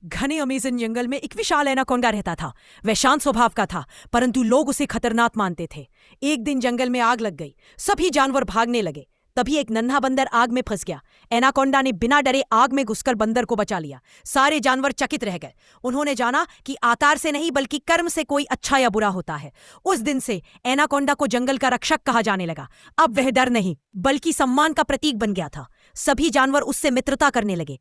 घने अमेज़न जंगल में एक विशाल एनाकोंडा रहता था। वह शांत स्वभाव का था, परंतु लोग उसे खतरनाक मानते थे। एक दिन जंगल में आग लग गई। सभी जानवर भागने लगे। तभी एक नन्हा बंदर आग में फंस गया। एनाकोंडा ने बिना डरे आग में घुसकर बंदर को बचा लिया। सारे जानवर चकित रह गए। उन्होंने जाना कि आकार से नहीं बल्कि कर्म से कोई अच्छा या बुरा होता है। उस दिन से एनाकोंडा को जंगल का रक्षक कहा जाने लगा। अब वह डर नहीं बल्कि सम्मान का प्रतीक बन गया था। सभी जानवर उससे मित्रता करने लगे।